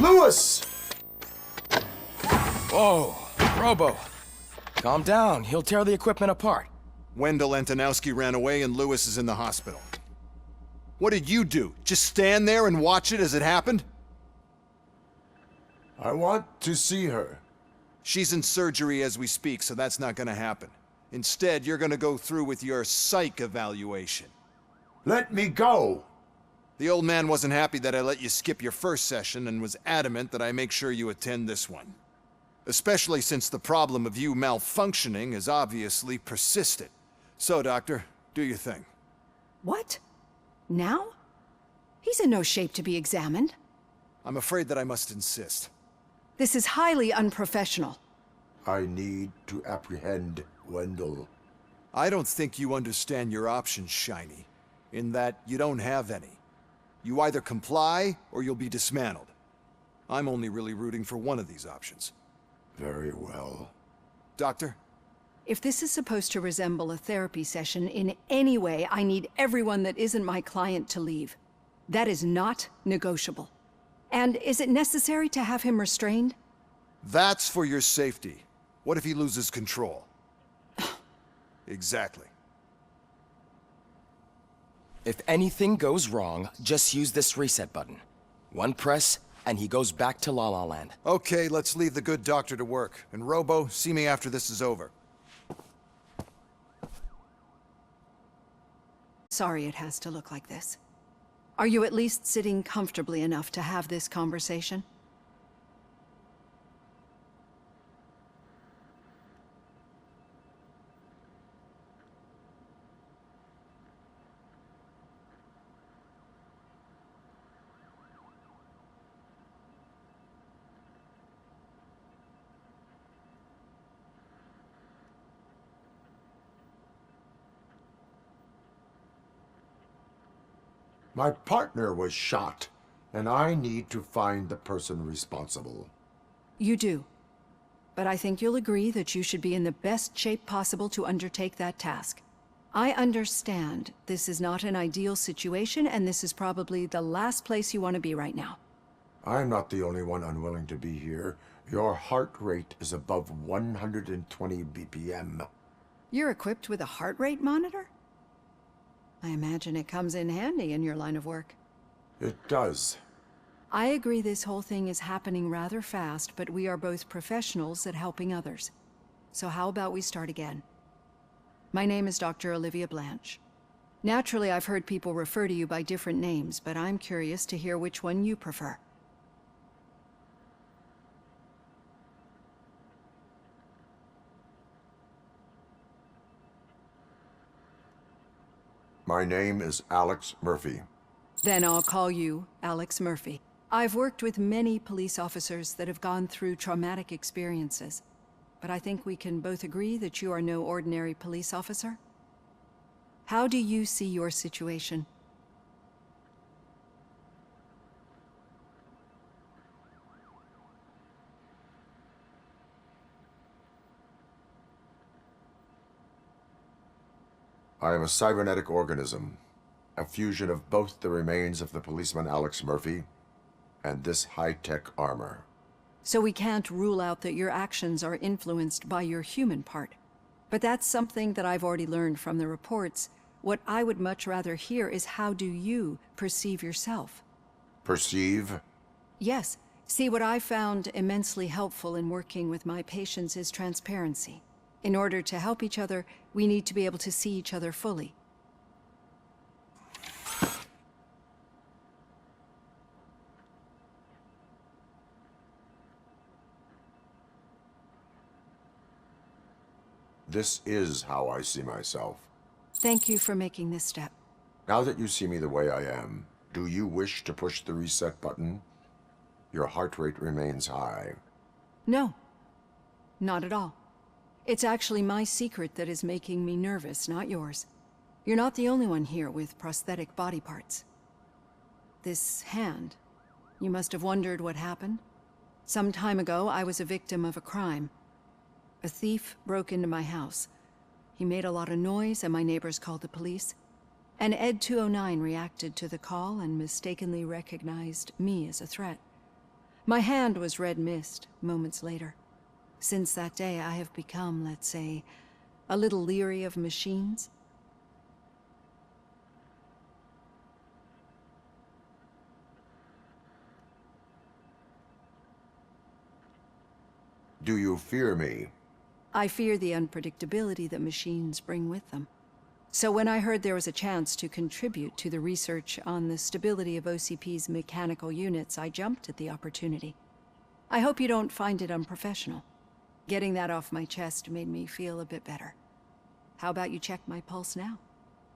Lewis! Whoa, Robo. Calm down, he'll tear the equipment apart. Wendell Antonowski ran away and Lewis is in the hospital. What did you do? Just stand there and watch it as it happened? I want to see her. She's in surgery as we speak, so that's not gonna happen. Instead, you're gonna go through with your psych evaluation. Let me go! The old man wasn't happy that I let you skip your first session and was adamant that I make sure you attend this one. Especially since the problem of you malfunctioning has obviously persisted. So, Doctor, do your thing. What? Now? He's in no shape to be examined. I'm afraid that I must insist. This is highly unprofessional. I need to apprehend Wendell. I don't think you understand your options, Shiny, in that you don't have any. You either comply or you'll be dismantled. I'm only really rooting for one of these options. Very well. Doctor? If this is supposed to resemble a therapy session in any way, I need everyone that isn't my client to leave. That is not negotiable. And is it necessary to have him restrained? That's for your safety. What if he loses control? Exactly. If anything goes wrong, just use this reset button. One press, and he goes back to La La Land. Okay, let's leave the good doctor to work. And Robo, see me after this is over. Sorry it has to look like this. Are you at least sitting comfortably enough to have this conversation? My partner was shot, and I need to find the person responsible. You do. But I think you'll agree that you should be in the best shape possible to undertake that task. I understand this is not an ideal situation, and this is probably the last place you want to be right now. I'm not the only one unwilling to be here. Your heart rate is above 120 BPM. You're equipped with a heart rate monitor? I imagine it comes in handy in your line of work. It does. I agree this whole thing is happening rather fast, but we are both professionals at helping others. So how about we start again? My name is Dr. Olivia Blanche. Naturally, I've heard people refer to you by different names, but I'm curious to hear which one you prefer. My name is Alex Murphy. Then I'll call you Alex Murphy. I've worked with many police officers that have gone through traumatic experiences, but I think we can both agree that you are no ordinary police officer. How do you see your situation? I am a cybernetic organism, a fusion of both the remains of the policeman Alex Murphy and this high-tech armor. So we can't rule out that your actions are influenced by your human part. But that's something that I've already learned from the reports. What I would much rather hear is how do you perceive yourself? Perceive? Yes. See, what I found immensely helpful in working with my patients is transparency. In order to help each other, we need to be able to see each other fully. This is how I see myself. Thank you for making this step. Now that you see me the way I am, do you wish to push the reset button? Your heart rate remains high. No, not at all. It's actually my secret that is making me nervous, not yours. You're not the only one here with prosthetic body parts. This hand, you must have wondered what happened. Some time ago, I was a victim of a crime. A thief broke into my house. He made a lot of noise and my neighbors called the police. And Ed 209 reacted to the call and mistakenly recognized me as a threat. My hand was red mist moments later. Since that day, I have become, let's say, a little leery of machines. Do you fear me? I fear the unpredictability that machines bring with them. So when I heard there was a chance to contribute to the research on the stability of OCP's mechanical units, I jumped at the opportunity. I hope you don't find it unprofessional. Getting that off my chest made me feel a bit better. How about you check my pulse now?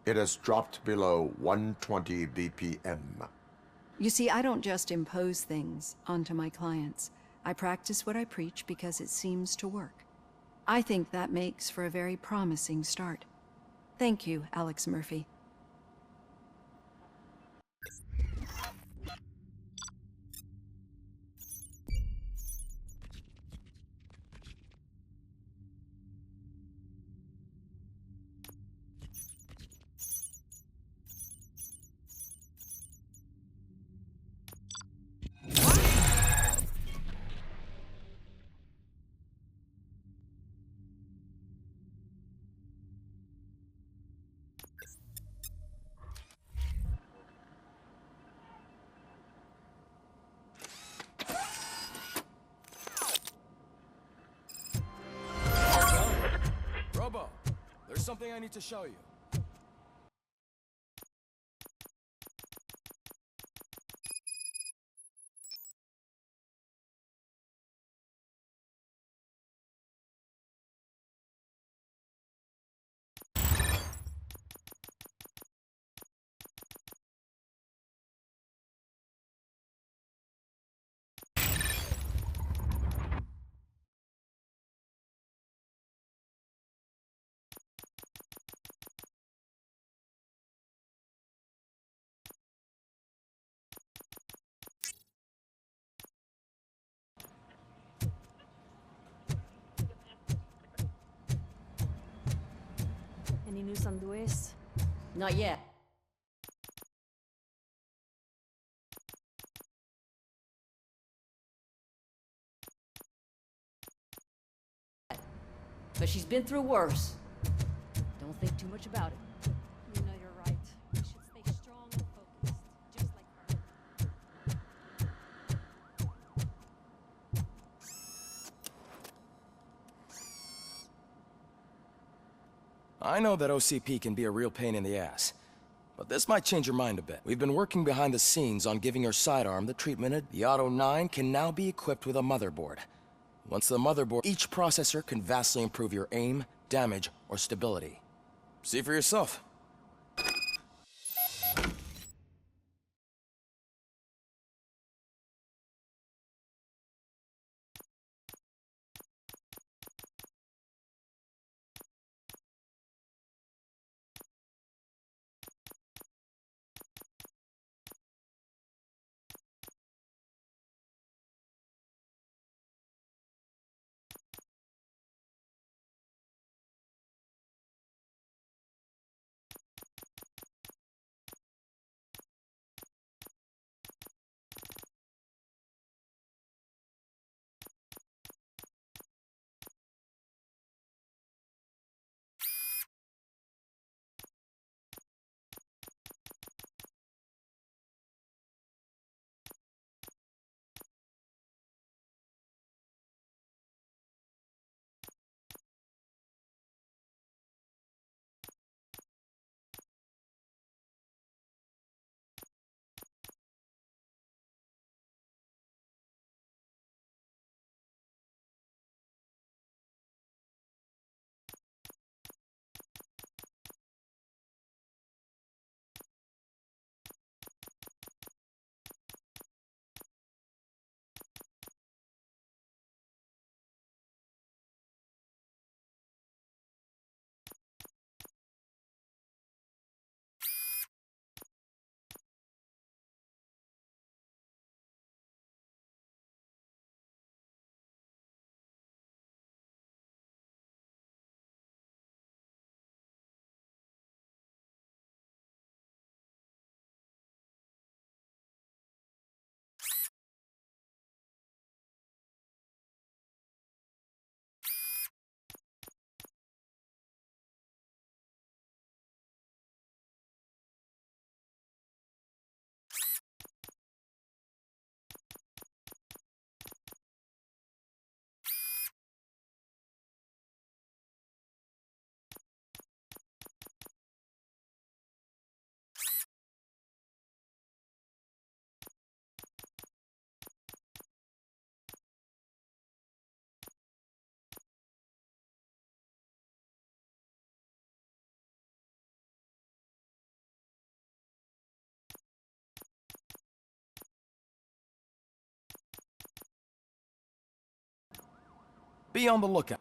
It has dropped below 120 BPM. You see, I don't just impose things onto my clients. I practice what I preach because it seems to work. I think that makes for a very promising start. Thank you, Alex Murphy. Robo, there's something I need to show you. Any news on Luis? Not yet. But she's been through worse. Don't think too much about it. You know you're right. We should stay strong and focused, just like her. I know that OCP can be a real pain in the ass, but this might change your mind a bit. We've been working behind the scenes on giving your sidearm the treatment the Auto 9 can now be equipped with a motherboard. Once the motherboard, each processor can vastly improve your aim, damage, or stability. See for yourself. Be on the lookout.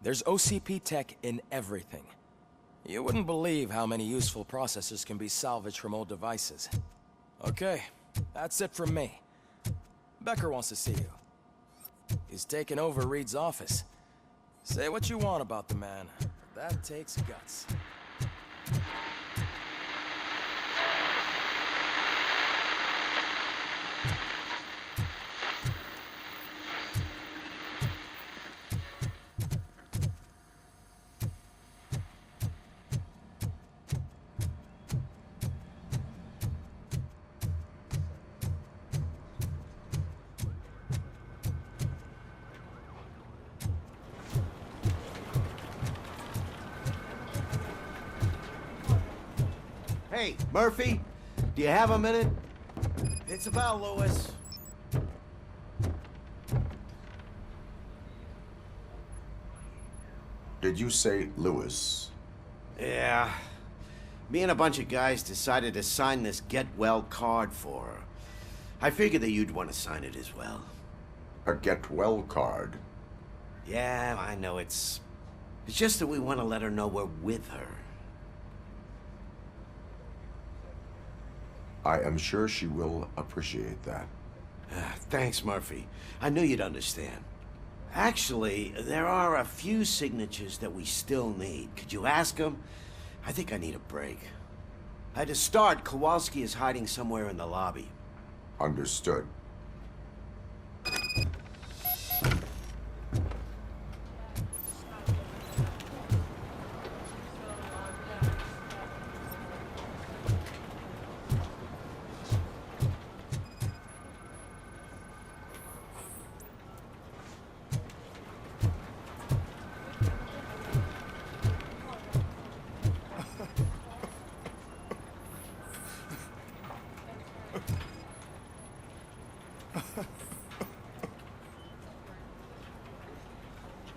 There's OCP tech in everything. You wouldn't believe how many useful processors can be salvaged from old devices. Okay, that's it from me. Becker wants to see you. He's taken over Reed's office. Say what you want about the man, but that takes guts. Hey, Murphy, do you have a minute? It's about Lewis. Did you say Lewis? Yeah. Me and a bunch of guys decided to sign this get well card for her. I figured that you'd want to sign it as well. A get well card? Yeah, I know it's just that we want to let her know we're with her. I am sure she will appreciate that. Thanks, Murphy. I knew you'd understand. Actually, there are a few signatures that we still need. Could you ask them? I think I need a break. To start, Kowalski is hiding somewhere in the lobby. Understood.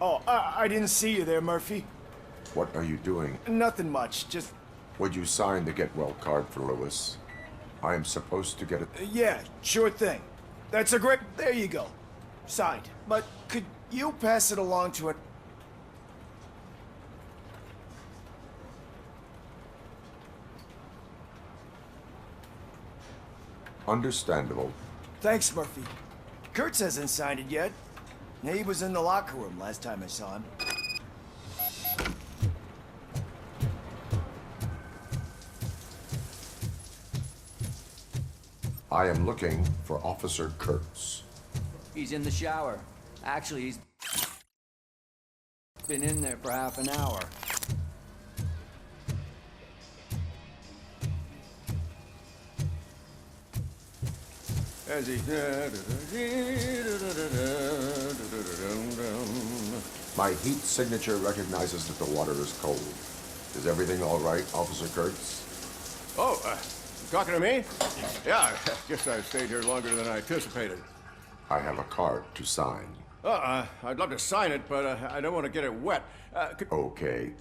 Oh, I didn't see you there, Murphy. What are you doing? Nothing much, just... Would you sign the get well card for Lewis? I am supposed to get it. Yeah, sure thing. That's a great... There you go. Signed. But could you pass it along to it? Understandable. Thanks, Murphy. Kurtz hasn't signed it yet. He was in the locker room last time I saw him. I am looking for Officer Kurtz. He's in the shower. Actually, he's been in there for half an hour. As he... My heat signature recognizes that the water is cold. Is everything all right, Officer Kurtz? Oh, talking to me? Yeah, guess I stayed here longer than I anticipated. I have a card to sign. I'd love to sign it, but I don't want to get it wet. Okay.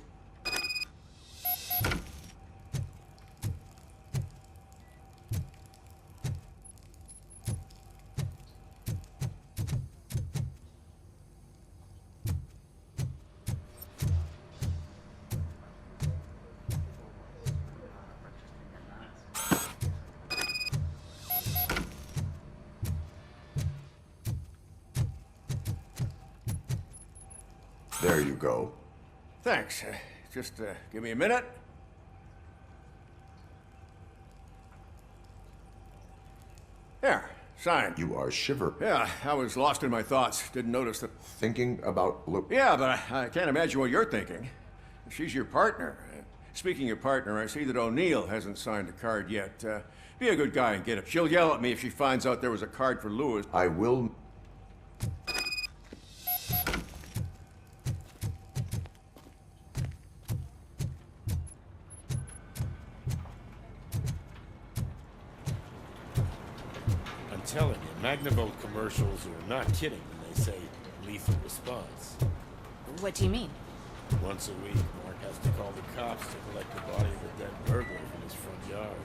There you go. Thanks. Just give me a minute. There, signed. You are shiver. Yeah, I was lost in my thoughts. Didn't notice that. Thinking about Yeah, but I can't imagine what you're thinking. She's your partner. Speaking of partner, I see that O'Neill hasn't signed a card yet. Be a good guy and get it. She'll yell at me if she finds out there was a card for Lewis. I will... I'm telling you, Magnavolt commercials are not kidding when they say lethal response. What do you mean? Once a week, Mark has to call the cops to collect the body of a dead burglar from his front yard.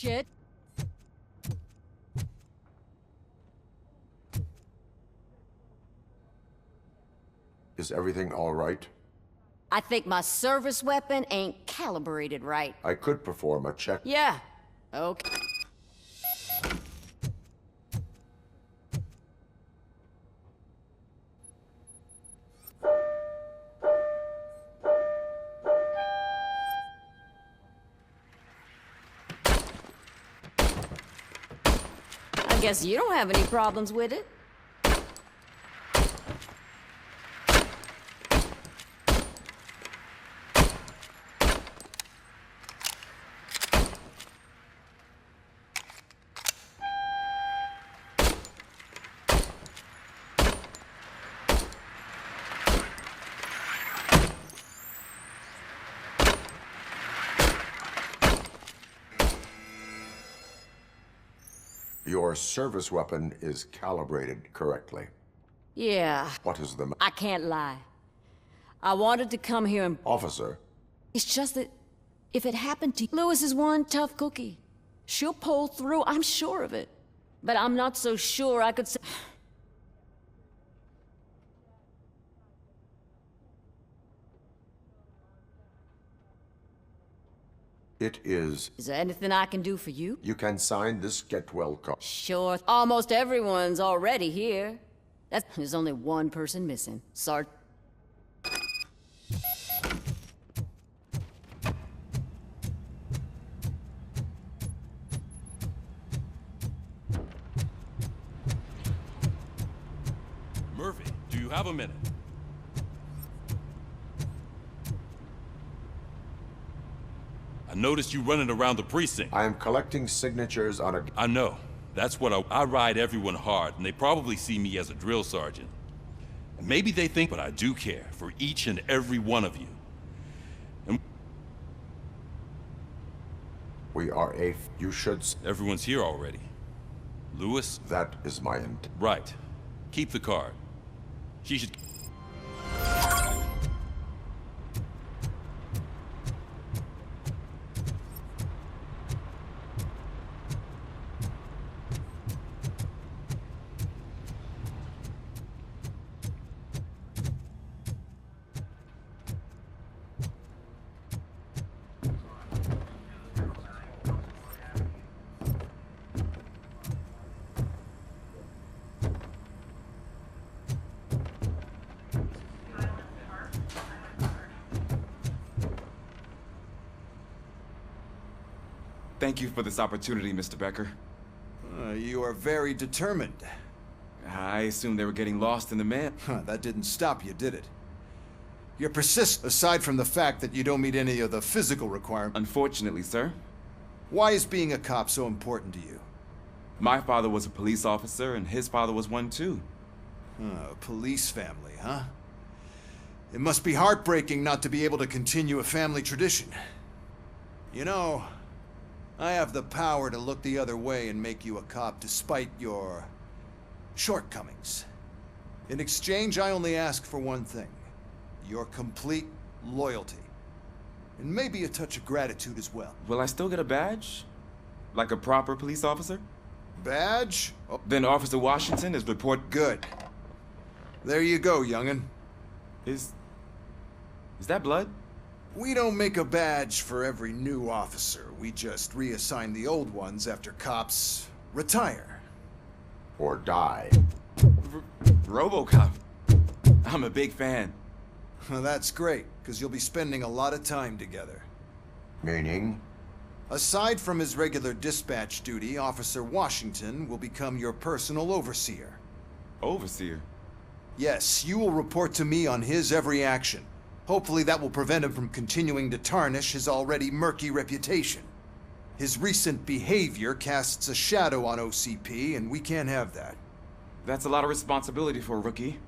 shit. Is everything all right? I think my service weapon ain't calibrated right. I could perform a check. Yeah. Okay. I guess you don't have any problems with it. Your service weapon is calibrated correctly. Yeah, What is the... I can't lie. I wanted to come here and... Officer, It's just that if it happened to Lewis is one tough cookie. She'll pull through, I'm sure of it. But I'm not so sure I could say... it is... Is there anything I can do for you? You can sign this get well card. Sure. Almost everyone's already here. There's only one person missing. Sart. Murphy, do you have a minute? I noticed you running around the precinct. I am collecting signatures on a... I know. That's what I ride everyone hard, and they probably see me as a drill sergeant. And maybe they think, but I do care for each and every one of you. And We are a... You should... everyone's here already. Lewis? That is my intent. Right. Keep the card. She should... Thank you for this opportunity, Mr. Becker. You are very determined. I assumed they were getting lost in the mail. That didn't stop you, did it? You're persistent, aside from the fact that you don't meet any of the physical requirements. Unfortunately, sir. Why is being a cop so important to you? My father was a police officer, and his father was one too. A police family, huh? It must be heartbreaking not to be able to continue a family tradition. You know, I have the power to look the other way and make you a cop despite your shortcomings. In exchange, I only ask for one thing. Your complete loyalty. And maybe a touch of gratitude as well. Will I still get a badge? Like a proper police officer? Badge? Oh, Then Officer Washington is report... good. There you go, young'un. Is that blood? We don't make a badge for every new officer. We just reassign the old ones after cops retire. Or die. Robocop. I'm a big fan. Well, that's great, because you'll be spending a lot of time together. Meaning? Aside from his regular dispatch duty, Officer Washington will become your personal overseer. Overseer? Yes, you will report to me on his every action. Hopefully that will prevent him from continuing to tarnish his already murky reputation. His recent behavior casts a shadow on OCP, and we can't have that. That's a lot of responsibility for a rookie.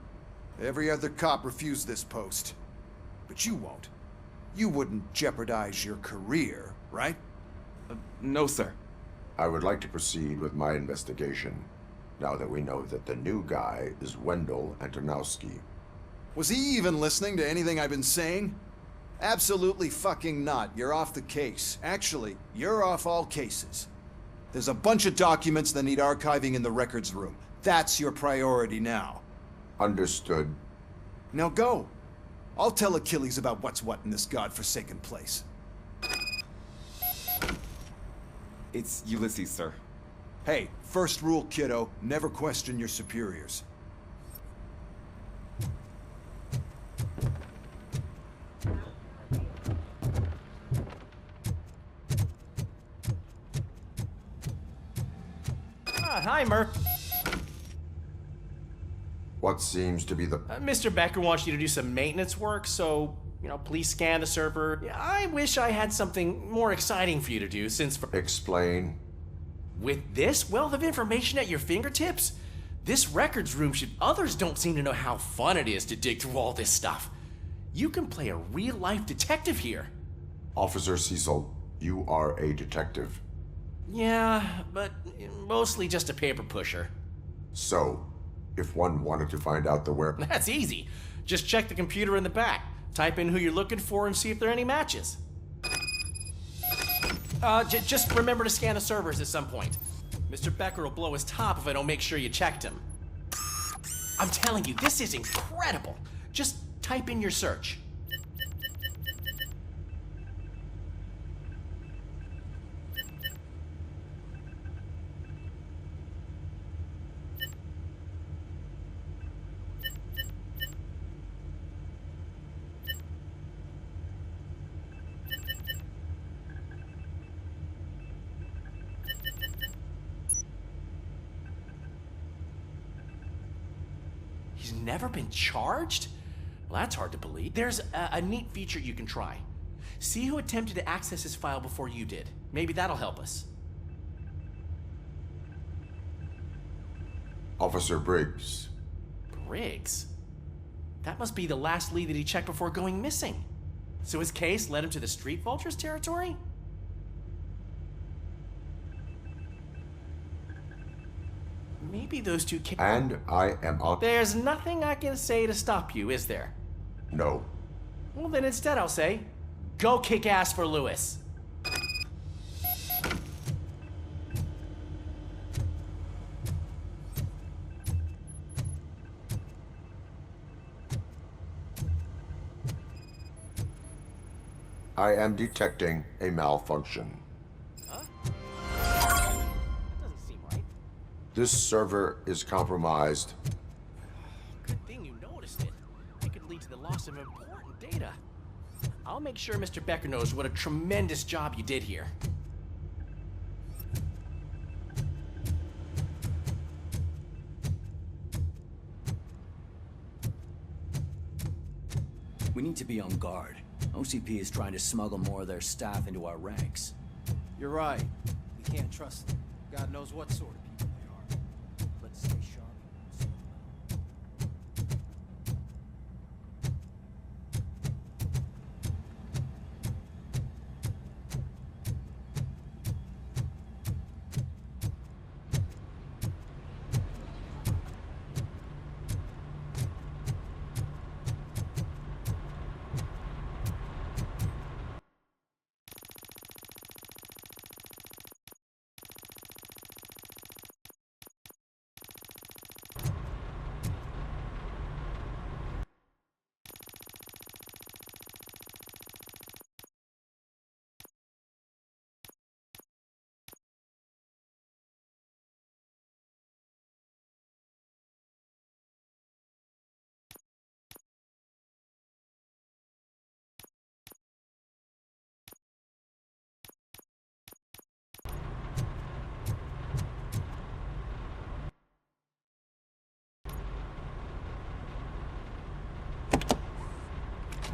Every other cop refused this post. But you won't. You wouldn't jeopardize your career, right? No, sir. I would like to proceed with my investigation, now that we know that the new guy is Wendell Antonowski. Was he even listening to anything I've been saying? Absolutely fucking not. You're off the case. Actually, you're off all cases. There's a bunch of documents that need archiving in the records room. That's your priority now. Understood. Now go. I'll tell Achilles about what's what in this godforsaken place. It's Ulysses, sir. Hey, first rule, kiddo, never question your superiors. Hi, Murph. What seems to be the... Mr. Becker wants you to do some maintenance work, so, please scan the server. I wish I had something more exciting for you to do, since... Explain. With this wealth of information at your fingertips, this records room should... Others don't seem to know how fun it is to dig through all this stuff. You can play a real-life detective here. Officer Cecil, you are a detective. Yeah, but mostly just a paper pusher. So, if one wanted to find out the where... That's easy. Just check the computer in the back. Type in who you're looking for and see if there are any matches. Just remember to scan the servers at some point. Mr. Becker will blow his top if I don't make sure you checked him. I'm telling you, this is incredible. Just type in your search. He's never been charged? Well, that's hard to believe. There's a neat feature you can try. See who attempted to access his file before you did. Maybe that'll help us. Officer Briggs. Briggs? That must be the last lead that he checked before going missing. So his case led him to the Street Vultures territory? Maybe those two came... And I am out... There's nothing I can say to stop you, is there? No. Well, then instead I'll say, go kick ass for Lewis. I am detecting a malfunction. Huh? That doesn't seem right. This server is compromised. Good thing you noticed it. It could lead to the loss of important data. I'll make sure Mr. Becker knows what a tremendous job you did here. We need to be on guard. OCP is trying to smuggle more of their staff into our ranks. You're right. We can't trust them. God knows what sort of people they are. Let's stay sharp.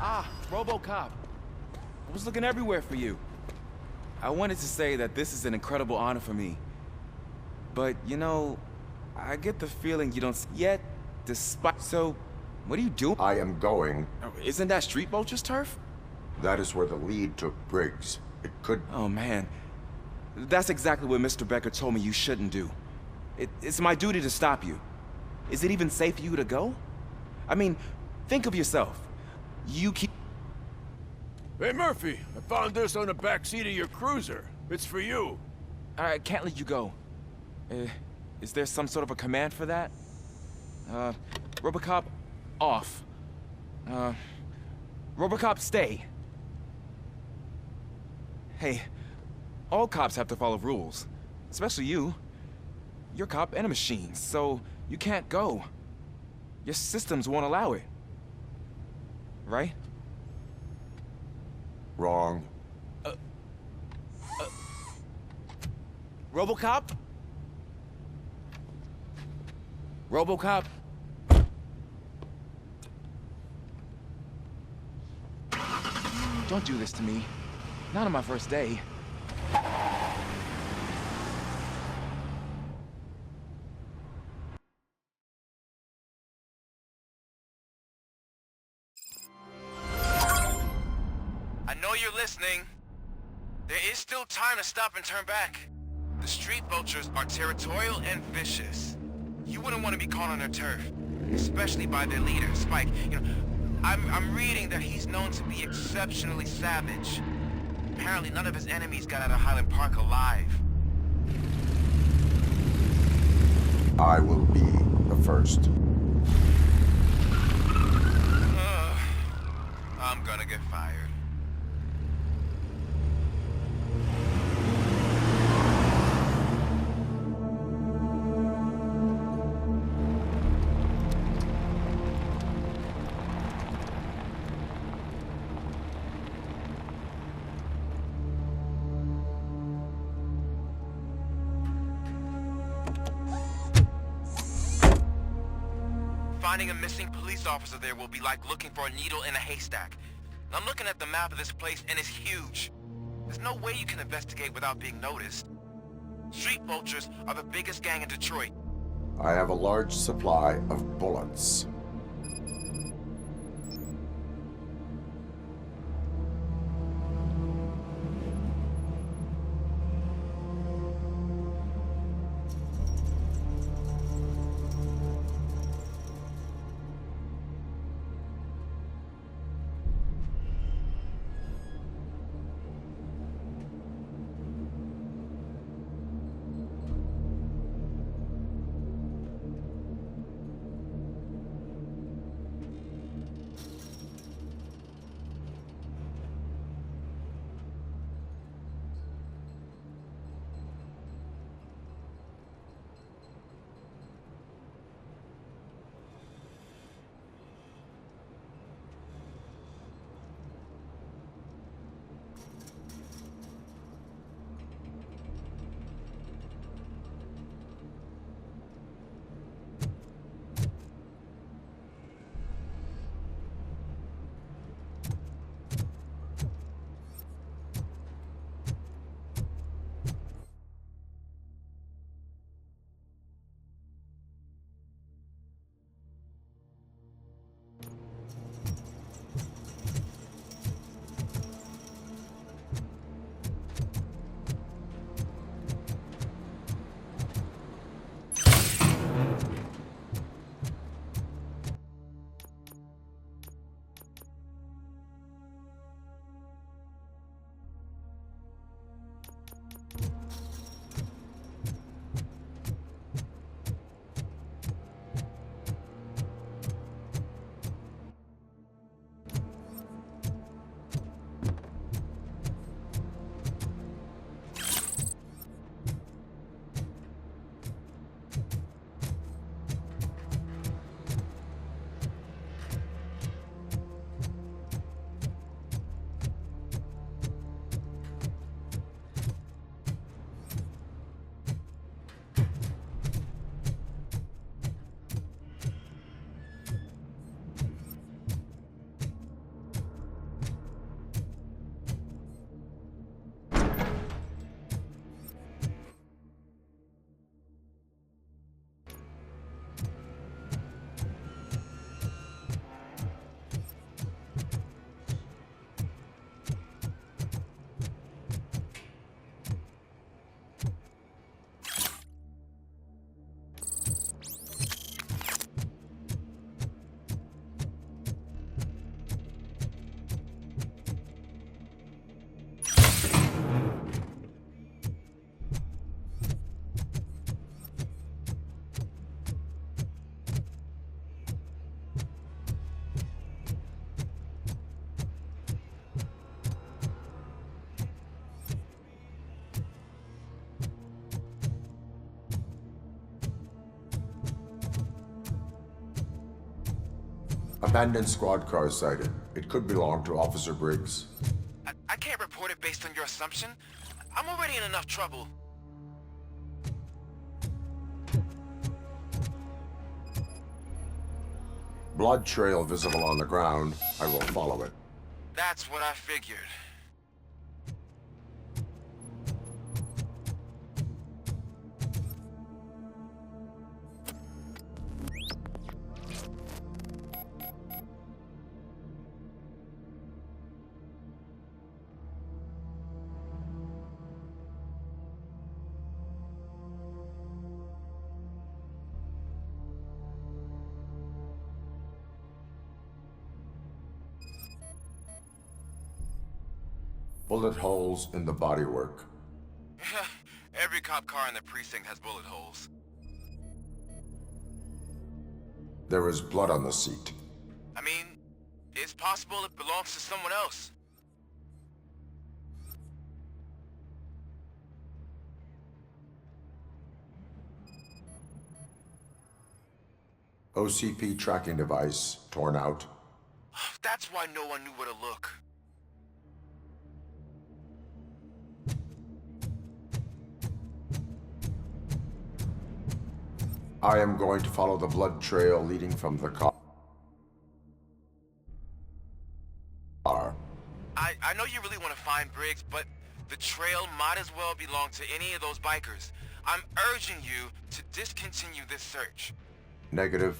Ah, Robocop. I was looking everywhere for you. I wanted to say that this is an incredible honor for me. But, I get the feeling you don't yet, despite... So, what are you doing? I am going. Isn't that Street Vulture's turf? That is where the lead took Briggs. It could... Oh, man. That's exactly what Mr. Becker told me you shouldn't do. It's my duty to stop you. Is it even safe for you to go? I mean, think of yourself. You keep... Hey, Murphy, I found this on the back seat of your cruiser. It's for you. I can't let you go. Is there some sort of a command for that? Robocop, off. Robocop, stay. Hey, all cops have to follow rules. Especially you. You're a cop and a machine, so you can't go. Your systems won't allow it. Right? Wrong. Robocop? Robocop? Don't do this to me. Not on my first day. I know you're listening. There is still time to stop and turn back. The street vultures are territorial and vicious. You wouldn't want to be caught on their turf, especially by their leader, Spike. You know, I'm reading that he's known to be exceptionally savage. Apparently none of his enemies got out of Highland Park alive. I will be the first. I'm gonna get fired. Finding a missing police officer there will be like looking for a needle in a haystack. I'm looking at the map of this place and it's huge. There's no way you can investigate without being noticed. Street vultures are the biggest gang in Detroit. I have a large supply of bullets. Abandoned squad car sighted. It could belong to Officer Briggs. I can't report it based on your assumption. I'm already in enough trouble. Blood trail visible on the ground. I will follow it. That's what I figured. Bullet holes in the bodywork. Every cop car in the precinct has bullet holes. There is blood on the seat. I mean, it's possible it belongs to someone else. OCP tracking device torn out. That's why no one knew where to look. I am going to follow the blood trail leading from the car. I know you really want to find Briggs, but the trail might as well belong to any of those bikers. I'm urging you to discontinue this search. Negative.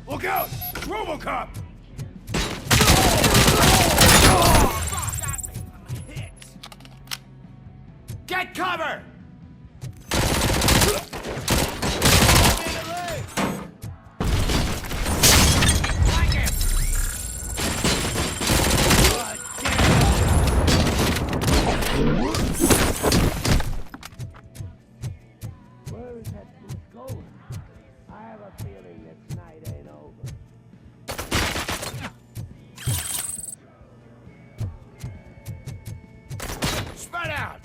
Look out! Robocop! Get cover! Where is that food going? I have a feeling this night ain't over. Spread out!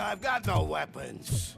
I've got no weapons.